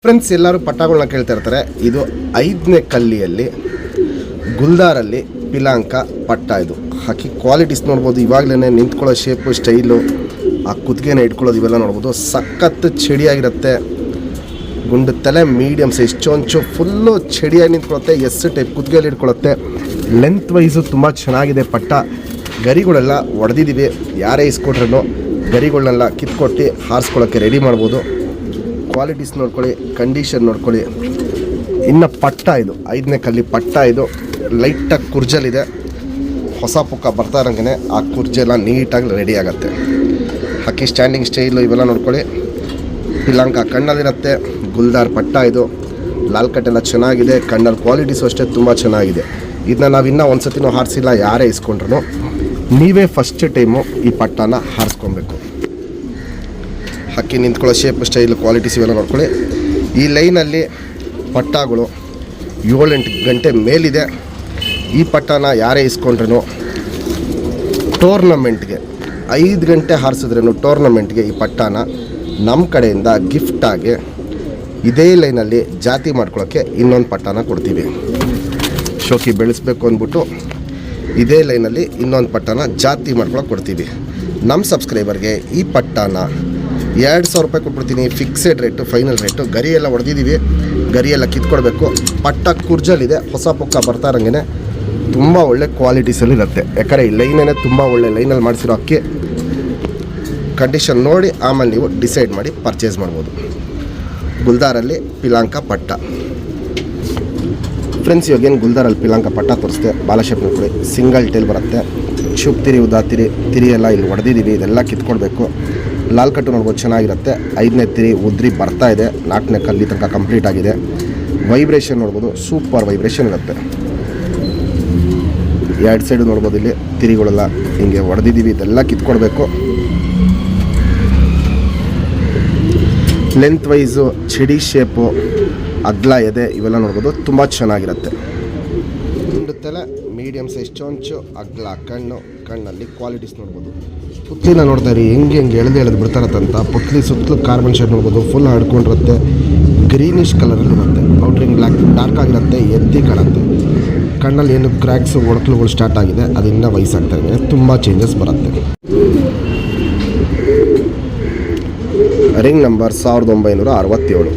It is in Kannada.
ಫ್ರೆಂಡ್ಸ್, ಎಲ್ಲರೂ ಪಟ್ಟಗಳನ್ನ ಕೇಳ್ತಾ ಇರ್ತಾರೆ. ಇದು 5ನೇ ಕಲ್ಲಿಯಲ್ಲಿ ಗುಲ್ದಾರಲ್ಲಿ ಪಿಲಾಂಕ ಪಟ್ಟ. ಇದು ಹಾಕಿ ಕ್ವಾಲಿಟೀಸ್ ನೋಡ್ಬೋದು. ಇವಾಗಲೇ ನಿಂತ್ಕೊಳ್ಳೋ ಶೇಪು, ಸ್ಟೈಲು, ಆ ಕುತ್ತಿಗೆನ ಇಟ್ಕೊಳ್ಳೋದು ಇವೆಲ್ಲ ನೋಡ್ಬೋದು. ಸಖತ್ತು ಚಡಿಯಾಗಿರುತ್ತೆ. ಗುಂಡು ತಲೆ, ಮೀಡಿಯಮ್ ಸೈಜ್, ಚೊಂಚು ಫುಲ್ಲು ಚಡಿಯಾಗಿ ನಿಂತ್ಕೊಳ್ಳುತ್ತೆ. ಟೈಪ್ ಕುತ್ತಿಗೆಯಲ್ಲಿ ಇಟ್ಕೊಳ್ಳುತ್ತೆ. ಲೆಂತ್ ವೈಸು ತುಂಬ ಚೆನ್ನಾಗಿದೆ ಪಟ್ಟ. ಗರಿಗಳೆಲ್ಲ ಹೊಡೆದಿದ್ದೀವಿ. ಯಾರೇ ಇಸ್ಕೊಟ್ರೂ ಗರಿಗಳನ್ನೆಲ್ಲ ಕಿತ್ಕೊಟ್ಟು ಹಾರಿಸ್ಕೊಳ್ಳೋಕ್ಕೆ ರೆಡಿ ಮಾಡ್ಬೋದು. ಕ್ವಾಲಿಟೀಸ್ ನೋಡ್ಕೊಳ್ಳಿ, ಕಂಡೀಷನ್ ನೋಡ್ಕೊಳ್ಳಿ. ಇನ್ನು ಪಟ್ಟ ಇದು 5ನೇ ಕಲ್ಲಿ ಪಟ್ಟ. ಇದು ಲೈಟಾಗಿ ಕುರ್ಜಲಿದೆ. ಹೊಸ ಪುಕ್ಕ ಬರ್ತಾ ಇರೋಂಗೆ ಆ ಕುರ್ಜೆಲ್ಲ ನೀಟಾಗಿ ರೆಡಿ ಆಗುತ್ತೆ. ಹಾಕಿ ಸ್ಟ್ಯಾಂಡಿಂಗ್ ಸ್ಟೈಲು ಇವೆಲ್ಲ ನೋಡ್ಕೊಳ್ಳಿ. ಪಿಲಾಂಕ ಕಣ್ಣಲ್ಲಿರುತ್ತೆ. ಗುಲ್ದಾರ್ ಪಟ್ಟ ಇದು. ಲಾಲ್ ಕಟ್ಟೆಲ್ಲ ಚೆನ್ನಾಗಿದೆ. ಕಣ್ಣಲ್ಲಿ ಕ್ವಾಲಿಟೀಸು ಅಷ್ಟೇ ತುಂಬ ಚೆನ್ನಾಗಿದೆ. ಇದನ್ನ ನಾವು ಇನ್ನೂ ಒಂದು ಸತಿನೂ ಹಾರಿಸಿಲ್ಲ. ಯಾರೇ ಇಸ್ಕೊಂಡ್ರು ನೀವೇ ಫಸ್ಟ್ ಟೈಮು ಈ ಪಟ್ಟನ ಹಾರಿಸ್ಕೊಬೇಕು. ಹಕ್ಕಿ ನಿಂತ್ಕೊಳ್ಳೋ ಶೇಪ್, ಸ್ಟೈಲ್, ಕ್ವಾಲಿಟೀಸ್ ಇವೆಲ್ಲ ನೋಡ್ಕೊಳ್ಳಿ. ಈ ಲೈನಲ್ಲಿ ಪಟ್ಟಗಳು 7-8 ಗಂಟೆ ಮೇಲಿದೆ. ಈ ಪಟ್ಟನ ಯಾರೇ ಇಸ್ಕೊಂಡ್ರೂ ಟೂರ್ನಮೆಂಟ್ಗೆ 5 ಗಂಟೆ ಹಾರಿಸಿದ್ರೂ ಟೂರ್ನಮೆಂಟ್ಗೆ ಈ ಪಟ್ಟನ ನಮ್ಮ ಕಡೆಯಿಂದ ಗಿಫ್ಟಾಗಿ ಇದೇ ಲೈನಲ್ಲಿ ಜಾತಿ ಮಾಡ್ಕೊಳ್ಳೋಕ್ಕೆ ಇನ್ನೊಂದು ಪಟ್ಟನ ಕೊಡ್ತೀವಿ. ಶೋಕಿ ಬೆಳೆಸ್ಬೇಕು ಅಂದ್ಬಿಟ್ಟು ಇದೇ ಲೈನಲ್ಲಿ ಇನ್ನೊಂದು ಪಟ್ಟನ ಜಾತಿ ಮಾಡ್ಕೊಳಕ್ಕೆ ಕೊಡ್ತೀವಿ. ನಮ್ಮ ಸಬ್ಸ್ಕ್ರೈಬರ್ಗೆ ಈ ಪಟ್ಟನ 2,000 ರೂಪಾಯಿ ಕೊಟ್ಬಿಡ್ತೀನಿ. Fixed rate, final rate. ಗರಿ ಎಲ್ಲ ಹೊಡೆದಿದ್ದೀವಿ. ಗರಿ ಎಲ್ಲ ಕಿತ್ಕೊಡ್ಬೇಕು. ಪಟ್ಟ ಕುರ್ಜಲಿದೆ. ಹೊಸ ಪುಕ್ಕ ಬರ್ತಾ ಇರೋಂಗೆ ತುಂಬ ಒಳ್ಳೆ ಕ್ವಾಲಿಟೀಸಲ್ಲಿ ಇರುತ್ತೆ. ಯಾಕಂದರೆ ಈ ಲೈನೇ ತುಂಬ ಒಳ್ಳೆ ಲೈನಲ್ಲಿ ಮಾಡಿಸಿರೋ ಅಕ್ಕಿ. ಕಂಡೀಷನ್ ನೋಡಿ ಆಮೇಲೆ ನೀವು ಡಿಸೈಡ್ ಮಾಡಿ ಪರ್ಚೇಸ್ ಮಾಡ್ಬೋದು. ಗುಲ್ದಾರಲ್ಲಿ ಪಿಲಾಂಕ ಪಟ್ಟ. ಫ್ರೆಂಡ್ಸ್, ಇವಾಗೇನು ಗುಲ್ದಾರಲ್ಲಿ ಪಿಲಾಂಕ ಪಟ್ಟ ತೋರಿಸ್ತೆ. ಬಾಲಶೇಪ್ ನೋಡ್ಕೊಳ್ಳಿ. ಸಿಂಗಲ್ ಟೇಲ್ ಬರುತ್ತೆ. ಶುಭ್ ತಿರಿ, ಉದಾ ತಿರಿ ಎಲ್ಲ ಇಲ್ಲಿ ಹೊಡೆದಿದ್ದೀವಿ. ಇದೆಲ್ಲ ಕಿತ್ಕೊಡ್ಬೇಕು. ಲಾಲ್ ಕಟ್ಟು ನೋಡ್ಬೋದು, ಚೆನ್ನಾಗಿರುತ್ತೆ. 5ನೇ ತಿರಿ ಉದ್ರಿ ಬರ್ತಾ ಇದೆ. 4ನೇ ಕಲ್ಲಿ ತನಕ ಕಂಪ್ಲೀಟ್ ಆಗಿದೆ. ವೈಬ್ರೇಷನ್ ನೋಡ್ಬೋದು, ಸೂಪರ್ ವೈಬ್ರೇಷನ್ ಇರುತ್ತೆ. 2 ಸೈಡು ನೋಡ್ಬೋದು. ಇಲ್ಲಿ ತಿರಿಗಳೆಲ್ಲ ಹಿಂಗೆ ಹೊಡೆದಿದ್ದೀವಿ. ಇದೆಲ್ಲ ಕಿತ್ಕೊಡ್ಬೇಕು. ಲೆಂತ್ ವೈಸು, ಚಿಡಿ ಶೇಪು, ಅಗ್ಲ ಎದೆ ಇವೆಲ್ಲ ನೋಡ್ಬೋದು. ತುಂಬ ಚೆನ್ನಾಗಿರುತ್ತೆ. ಗುಂಡು ತಲೆ, ಮೀಡಿಯಮ್ ಸೈಜ್ ಚೊಂಚು, ಅಗ್ಲ ಕಣ್ಣು. ಕಣ್ಣಲ್ಲಿ ಕ್ವಾಲಿಟೀಸ್ ನೋಡ್ಬೋದು. ಪುತ್ಲಿನ ನೋಡ್ತಾ ಇರಿ ಹೆಂಗೆ ಎಳೆದು ಬಿಡ್ತಾರತ್ತಂತ. ಪುತ್ಲಿ ಸುತ್ತಲೂ ಕಾರ್ಬನ್ ಶೇಡ್ ನೋಡ್ಬೋದು. ಫುಲ್ ಹಡ್ಕೊಂಡಿರುತ್ತೆ. ಗ್ರೀನಿಶ್ ಕಲರಲ್ಲಿ ಇರುತ್ತೆ. ಔಟ್ರಿಂಗ್ ಬ್ಲ್ಯಾಕ್ ಡಾರ್ಕ್ ಆಗಿರುತ್ತೆ. ಎದ್ದಿ ಕಾಣುತ್ತೆ. ಕಣ್ಣಲ್ಲಿ ಏನು ಕ್ರ್ಯಾಕ್ಸು, ಒಡಕಲುಗಳು ಸ್ಟಾರ್ಟ್ ಆಗಿದೆ. ಅದರಿಂದ ವಯಸ್ಸಾಗ್ತಾ ಇದೆ. ತುಂಬ ಚೇಂಜಸ್ ಬರುತ್ತೆ. Ring number 1967.